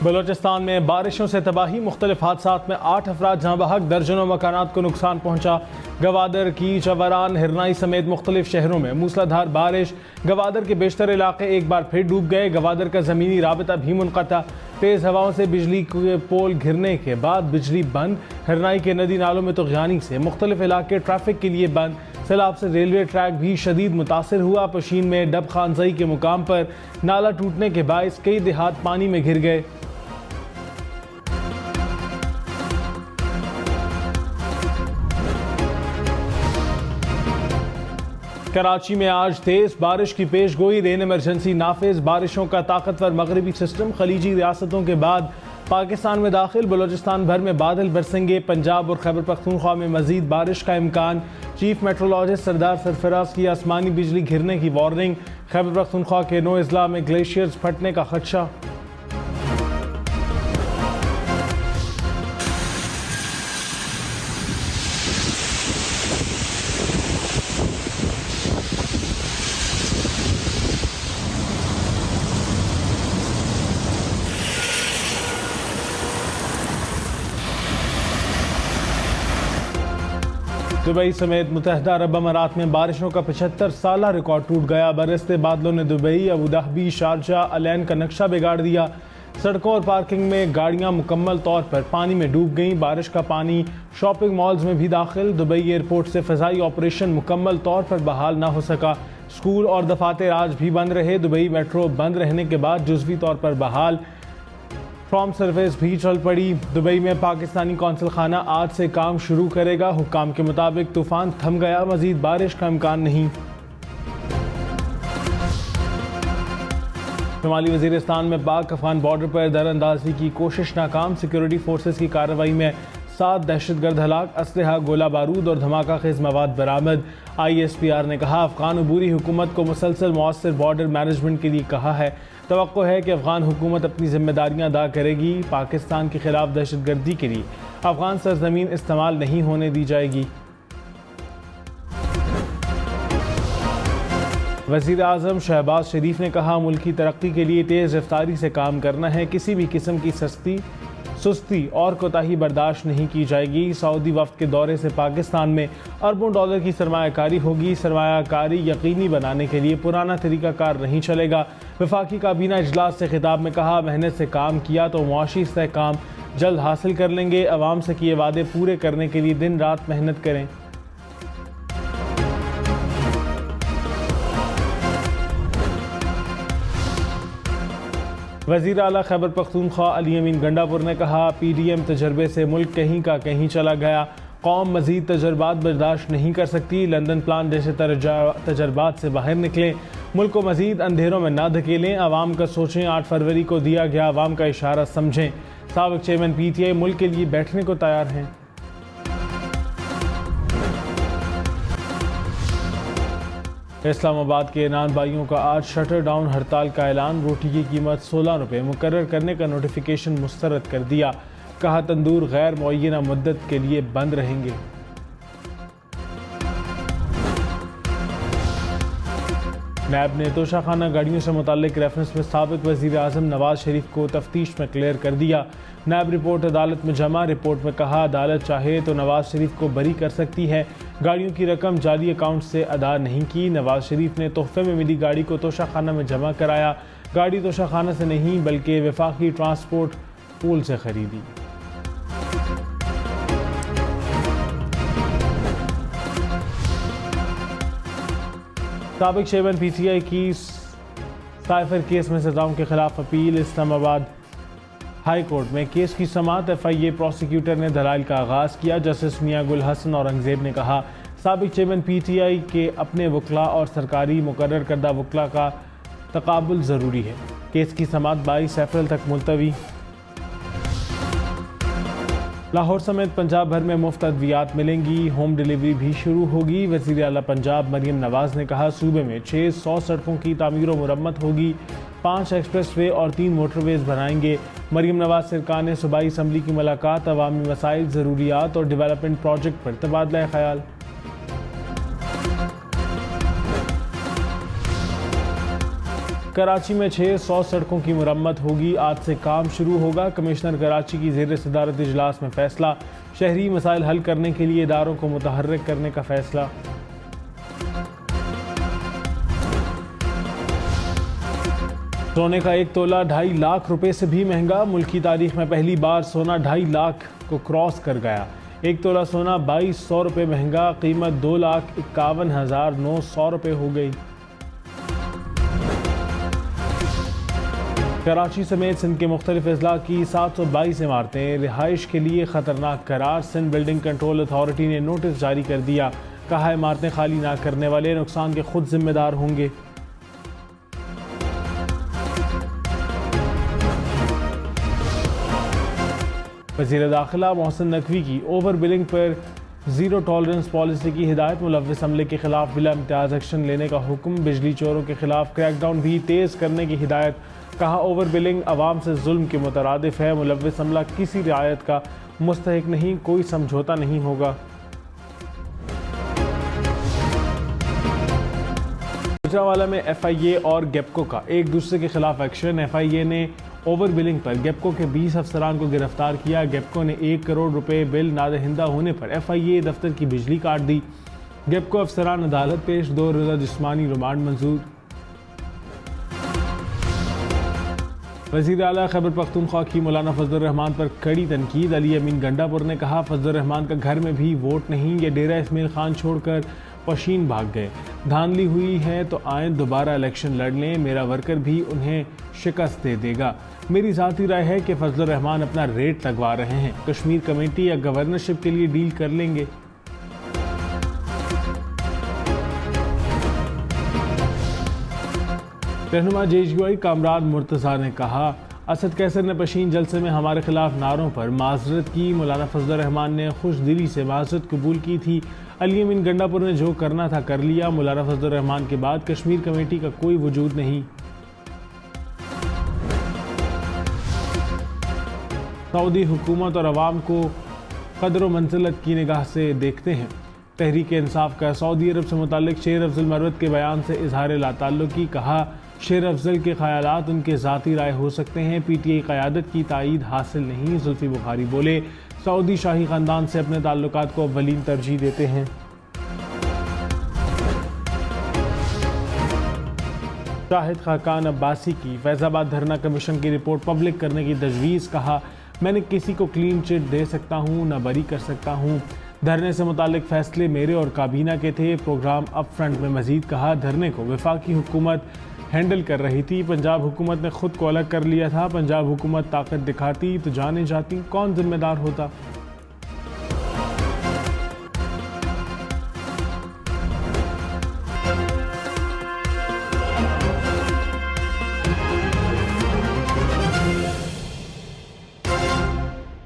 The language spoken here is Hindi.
बलोचिस्तान में बारिशों से तबाही, मुख्तलिफ हादसात में 8 अफराद जहाँ बहक, दर्जनों मकानात को नुकसान पहुँचा। गवादर की चवरान, हिरनाई समेत मुख्तलिफ शहरों में मूसलाधार बारिश। गवादर के बेशतर इलाके एक बार फिर डूब गए। गवादर का ज़मीनी राबता भी मुनक़ता। तेज़ हवाओं से बिजली के पोल गिरने के बाद बिजली बंद। हिरनाई के नदी नालों में तुग़यानी से मुख्तलिफ इलाके ट्रैफिक के लिए बंद। सैलाब से रेलवे ट्रैक भी शदीद मुतासर हुआ। पशीन में डब खानजई के मुकाम पर नाला टूटने के बायस कई देहात पानी में घिर गए। कराची में आज तेज बारिश की पेश गोई, रेन इमरजेंसी नाफिज। बारिशों का ताकतवर मगरबी सिस्टम खलीजी रियासतों के बाद पाकिस्तान में दाखिल। बलोचिस्तान भर में बादल बरसेंगे। पंजाब और खैबर पख्तूनख्वा में मजीद बारिश का इम्कान। चीफ मेट्रोलॉजिस्ट सरदार सरफराज की आसमानी बिजली गिरने की वार्निंग। खैबर पख्तूनख्वा के 9 अजला में ग्लेशियर्स फटने का खदशा। दुबई समेत मुत्तहदा अरब अमारात में बारिशों का 75 साला रिकॉर्ड टूट गया। बरसते बादलों ने Dubai, Abu Dhabi, Sharjah, Al Ain का नक्शा बिगाड़ दिया। सड़कों और पार्किंग में गाड़ियां मुकम्मल तौर पर पानी में डूब गईं। बारिश का पानी शॉपिंग मॉल्स में भी दाखिल। दुबई एयरपोर्ट से फ़ज़ाई ऑपरेशन मुकम्मल तौर पर बहाल ना हो सका। स्कूल और दफातर आज भी बंद रहे। दुबई मेट्रो बंद रहने के बाद जुज़वी तौर पर बहाल। ट्राम सर्विस भी चल पड़ी। दुबई में पाकिस्तानी कौंसल खाना आज से काम शुरू करेगा। हुक्काम के मुताबिक तूफान थम गया, मजीद बारिश का इम्कान नहीं। शुमाली वजीरिस्तान में पाक अफगान बॉर्डर पर दरअंदाजी की कोशिश नाकाम। सिक्योरिटी फोर्सेस की कार्रवाई में 7 दहशतगर्द हलाक, असलहा, गोला बारूद और धमाका खेज मवाद बरामद। ISPR ने कहा, अफगान अबूरी हुकूमत को मुसलसल मौसर बॉर्डर मैनेजमेंट के लिए कहा है। तवक्को है कि अफगान हुकूमत अपनी जिम्मेदारियां अदा करेगी। पाकिस्तान के खिलाफ दहशतगर्दी के लिए अफगान सरजमीन इस्तेमाल नहीं होने दी जाएगी। वज़ीर आज़म शहबाज शरीफ ने कहा, मुल्क की तरक्की के लिए तेज़ रफ्तारी से काम करना है। किसी भी किस्म की सुस्ती और कोताही बर्दाश्त नहीं की जाएगी। सऊदी वफ्द के दौरे से पाकिस्तान में अरबों डॉलर की सरमायाकारी होगी। सरमायाकारी यकीनी बनाने के लिए पुराना तरीकाकार नहीं चलेगा। वफाकी काबीना इजलास से खिताब में कहा, मेहनत से काम किया तो मुआशी इस्तेहकाम जल्द हासिल कर लेंगे। अवाम से किए वादे पूरे करने के लिए दिन रात मेहनत करें। वज़ीर आला खैबर पख्तूनख्वा अली अमीन गंडापुर ने कहा, PDM तजर्बे से मुल्क कहीं का कहीं चला गया। कौम मज़ीद तजर्बात बर्दाश्त नहीं कर सकती। लंदन प्लान जैसे तजर्बात से बाहर निकलें। मुल्क को मज़ीद अंधेरों में ना धकेलें। आवाम का सोचें। 8 फरवरी को दिया गया आवाम का इशारा समझें। साबिक़ चेयरमैन PTI मुल्क के लिए बैठने को तैयार हैं। इस्लामाबाद के नान भाइयों का आज शटर डाउन हड़ताल का ऐलान। रोटी की कीमत 16 रुपये मुकर्रर करने का नोटिफिकेशन मुस्तरद कर दिया। कहा, तंदूर गैर मुअय्यना मुद्दत के लिए बंद रहेंगे। नैब ने तोशाखाना गाड़ियों से मुताल्लिक रेफरेंस में साबिक़ वज़ीर आज़म नवाज शरीफ को तफ्तीश में क्लियर कर दिया। नैब रिपोर्ट अदालत में जमा। रिपोर्ट में कहा, अदालत चाहे तो नवाज शरीफ को बरी कर सकती है। गाड़ियों की रकम जाली अकाउंट से अदा नहीं की। नवाज शरीफ ने तोहफे में मिली गाड़ी को तोशाखाना में जमा कराया। गाड़ी तोशाखाना से नहीं बल्कि वफाकी ट्रांसपोर्ट पूल से खरीदी। साबिक़ चेयरमैन PTI की साइफर केस में सजाओं के खिलाफ अपील। इस्लामाबाद हाई कोर्ट में केस की समाअत। FIA प्रोसिक्यूटर ने दलाइल का आगाज़ किया। जस्टिस मियां गुल हसन औरंगज़ेब ने कहा, साबिक़ चेयरमैन PTI के अपने वकला और सरकारी मुकर्रर करदा वकला का तकाबुल ज़रूरी है। केस की समाअत 22 अप्रैल तक मुलतवी। लाहौर समेत पंजाब भर में मुफ्त अद्वियात मिलेंगी। होम डिलीवरी भी शुरू होगी। वज़ीर आला पंजाब मरियम नवाज़ ने कहा, सूबे में 600 सड़कों की तामीर व मुरम्मत होगी। 5 एक्सप्रेस वे और 3 मोटरवेज बनाएंगे। मरियम नवाज सरकार ने सूबाई असम्बली की मुलाकात। अवामी मसाइल, ज़रूरियात और डेवलपमेंट प्रोजेक्ट पर तबादला ख्याल। कराची में 600 सड़कों की मुरम्मत होगी। आज से काम शुरू होगा। कमिश्नर कराची की ज़ेर सदारत इजलास में फैसला। शहरी मसाइल हल करने के लिए इदारों को मुतहर्रिक करने का फैसला। सोने का 1 तोला 2.5 लाख रुपए से भी महंगा। मुल्क की तारीख में पहली बार सोना 2.5 लाख को क्रॉस कर गया। 1 तोला सोना 2200 रुपये महंगा। कीमत 2,51,900 रुपये हो गई। कराची समेत सिंध के मुख्तलिफ अजला की 722 इमारतें रिहाइश के लिए ख़तरनाक करार। सिंध बिल्डिंग कंट्रोल अथॉरिटी ने नोटिस जारी कर दिया। कहा इमारतें खाली ना करने वाले नुकसान के खुद जिम्मेदार होंगे। वज़ीर दाखिला मोहसिन नकवी की ओवर बिलिंग पर ज़ीरो टॉलरेंस पॉलिसी की हिदायत। मुलव्विस अमले के खिलाफ बिला इम्तियाज़ एक्शन लेने का हुक्म। बिजली चोरों के खिलाफ क्रैकडाउन भी तेज़ करने की हिदायत। कहा ओवर बिलिंग अवाम से जुल्म के मुतरादिफ है। मुलव्विस अमला किसी रियायत का मुस्तहिक नहीं, कोई समझौता नहीं होगा। गुजरांवाला में FIA और गेपको का एक दूसरे के खिलाफ एक्शन। FIA ने ओवर बिलिंग पर गेपको के 20 अफसरान को गिरफ्तार किया। गेपको ने 1 करोड़ रुपए बिल नादहिंदा होने पर FIA दफ्तर की बिजली काट दी। गेपको अफसरान अदालत पेश। 2 रोज़ा जिस्मानी रिमांड मंजूर। वज़ीर आला खैबर पख्तूनख्वा की मौलाना फजलुर रहमान पर कड़ी तनकीद। अली अमीन गंडापुर ने कहा फजलुर रहमान का घर में भी वोट नहीं, ये डेरा इस्माइल खान छोड़कर पशीन भाग गए। धांधली हुई है तो आए दोबारा इलेक्शन लड़ लें, मेरा वर्कर भी उन्हें शिकस्त दे देगा। मेरी ज़ाती राय है कि फजलुर रहमान अपना रेट लगवा रहे हैं। कश्मीर कमेटी या गवर्नरशिप के लिए डील कर लेंगे। रहनुमा JUI कामरान मुर्तज़ा ने कहा असद कैसर ने पशीन जलसे में हमारे खिलाफ नारों पर माजरत की। मौलाना फजलुर रहमान ने खुश दिली से माजरत कबूल की थी। अली अमीन गंडापुर ने जो करना था कर लिया। मौलाना फजलुर रहमान के बाद कश्मीर कमेटी का कोई वजूद नहीं। सऊदी हुकूमत और अवाम को कदर व मंजिलत की निगाह से देखते हैं। तहरीक इंसाफ का सऊदी अरब से मुताल्लिक शेर अफजल मरवत के बयान से इजहार लाताल्लुकी। कहा शेर अफजल के ख्यालात उनके ज़ाती राय हो सकते हैं, PTI क़यादत की तायीद हासिल नहीं। जुल्फी बुखारी बोले सऊदी शाही ख़ानदान से अपने ताल्लुकात को अव्वलीन तरजीह देते हैं। शाहिद खाकान अब्बासी की फैज़ाबाद धरना कमीशन की रिपोर्ट पब्लिक करने की तजवीज़। कहा मैंने किसी को क्लीन चिट दे सकता हूँ न बरी कर सकता हूँ। धरने से मुतालिक फैसले मेरे और काबीना के थे। प्रोग्राम अप फ्रंट में मजीद कहा धरने को वफाकी हुकूमत हैंडल कर रही थी। पंजाब हुकूमत ने खुद को अलग कर लिया था। पंजाब हुकूमत ताकत दिखाती तो जाने जाती कौन जिम्मेदार होता।